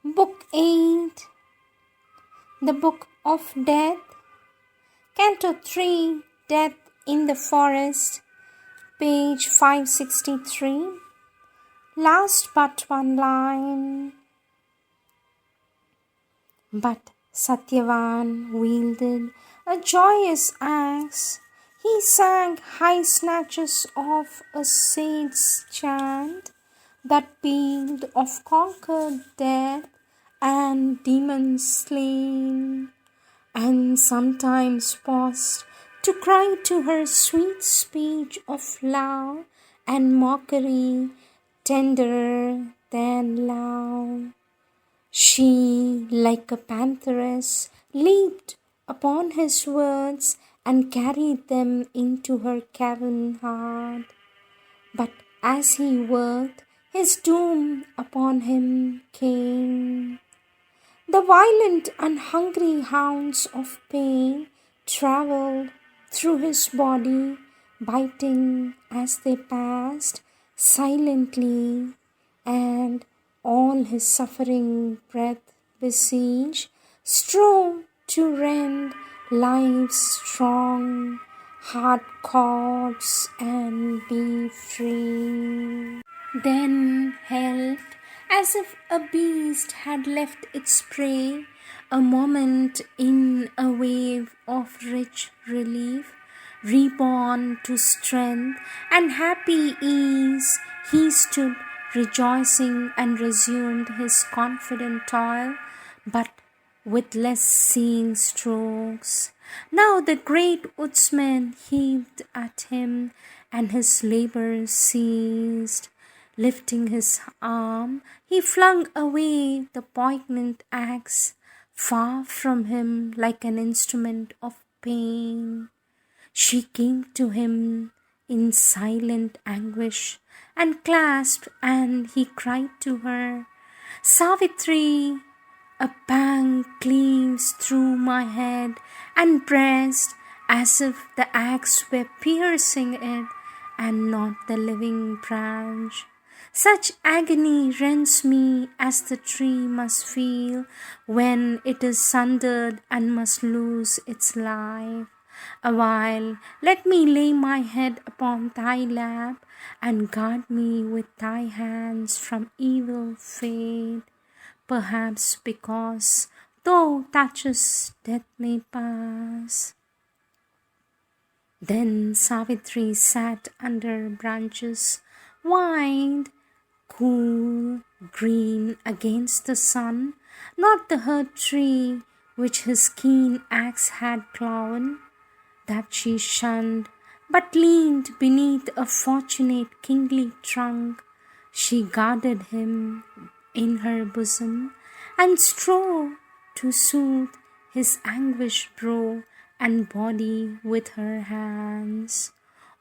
Book 8, The Book of Death, Canto 3, Death in the Forest, page 563, last but one line. But Satyavan wielded a joyous axe. He sang high snatches of a sage's chant that pealed of conquered death and demons slain, and sometimes paused to cry to her sweet speech of love and mockery tenderer than love. She, like a pantheress, leaped upon his words and carried them into her cavern heart. But as he worked, his doom upon him came. The violent and hungry hounds of pain travelled through his body, biting as they passed silently, and all his suffering breath besieged, strove to rend life's strong hard cords and be free. Then helped, as if a beast had left its prey a moment in a wave of rich relief, reborn to strength and happy ease, he stood rejoicing and resumed his confident toil, but with less seeing strokes. Now the great woodsman heaved at him, and his labour ceased. Lifting his arm, he flung away the poignant axe, far from him like an instrument of pain. She came to him in silent anguish and clasped, and he cried to her, "Savitri, a pang cleaves through my head and breast, as if the axe were piercing it and not the living branch. Such agony rends me as the tree must feel when it is sundered and must lose its life. Awhile let me lay my head upon thy lap, and guard me with thy hands from evil fate. Perhaps because thou touchest, death may pass." Then Savitri sat under branches wide, cool, green against the sun, not the hurt tree which his keen axe had cloven, that she shunned, but leaned beneath a fortunate kingly trunk. She guarded him in her bosom, and strove to soothe his anguished brow and body with her hands.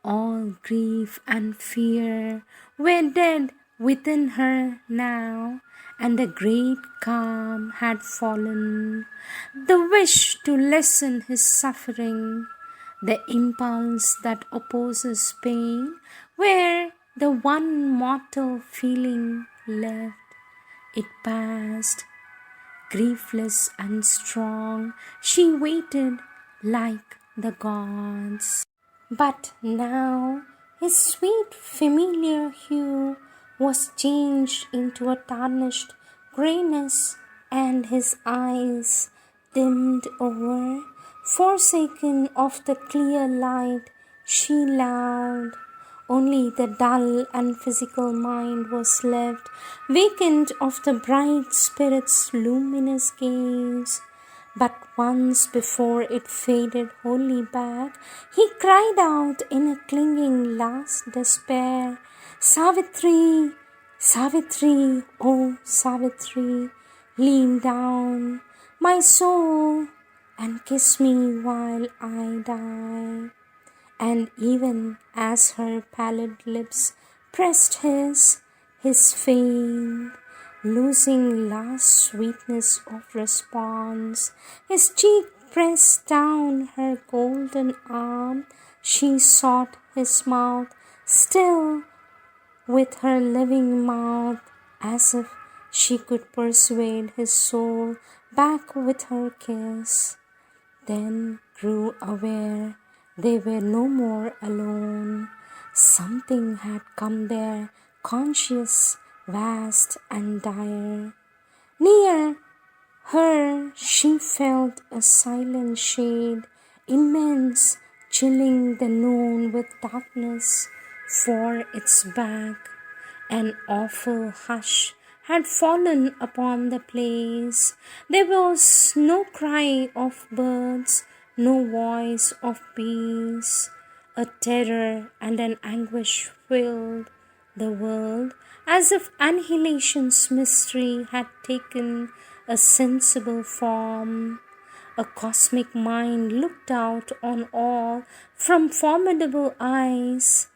All grief and fear were dead within her now, and a great calm had fallen. The wish to lessen his suffering, the impulse that opposes pain, were the one mortal feeling left. It passed. Griefless and strong, she waited like the gods. But now his sweet familiar hue was changed into a tarnished greyness, and his eyes dimmed over, forsaken of the clear light she loved. Only the dull and physical mind was left, vacant of the bright spirit's luminous gaze. But once before it faded wholly back, he cried out in a clinging last despair, "Savitri, Savitri, oh Savitri, lean down, my soul, and kiss me while I die." And even as her pallid lips pressed his faint, losing last sweetness of response, his cheek pressed down her golden arm, she sought his mouth, still with her living mouth, as if She could persuade his soul back with her kiss, then grew aware they were no more alone. Something had come there, conscious, vast, and dire. Near her she felt a silent shade, immense, chilling the known with darkness for its back. An awful hush had fallen upon the place. There was no cry of birds, no voice of bees. A terror and an anguish filled the world, as if annihilation's mystery had taken a sensible form. A cosmic mind looked out on all from formidable eyes,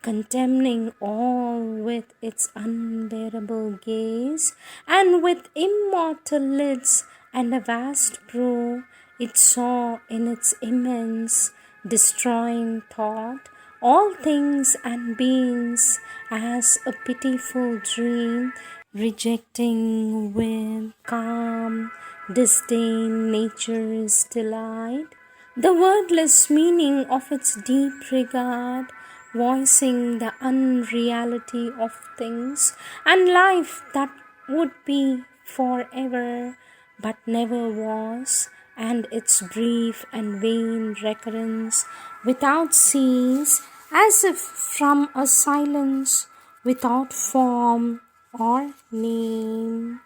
contemning all with its unbearable gaze, and with immortal lids and a vast brow, it saw in its immense, destroying thought all things and beings as a pitiful dream, rejecting with calm disdain nature's delight, the wordless meaning of its deep regard, voicing the unreality of things and life that would be forever but never was, and its brief and vain recurrence without cease, as if from a silence without form or name.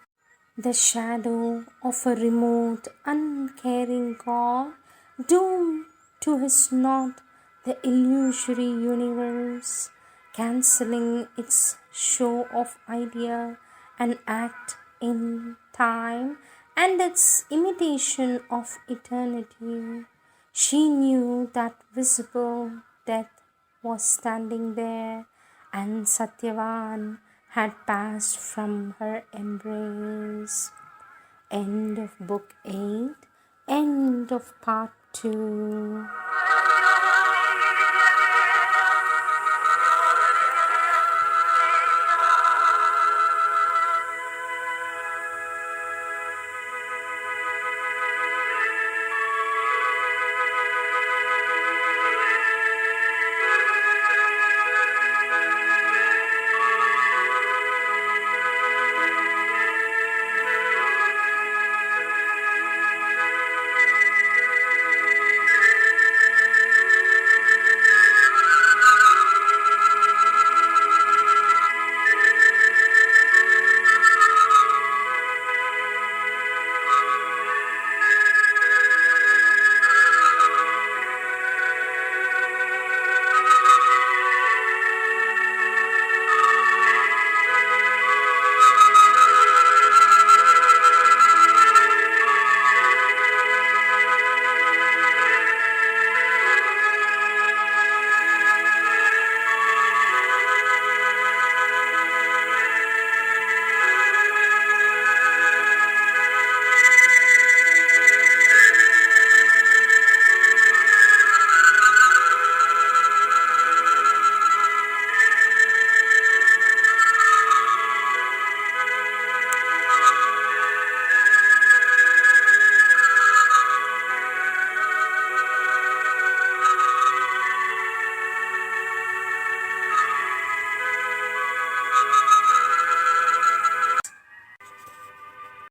The shadow of a remote, uncaring God, doomed to his not the illusory universe, cancelling its show of idea and act in time and its imitation of eternity. She knew that visible death was standing there, and Satyavan had passed from her embrace. End of book 8. End of part 2.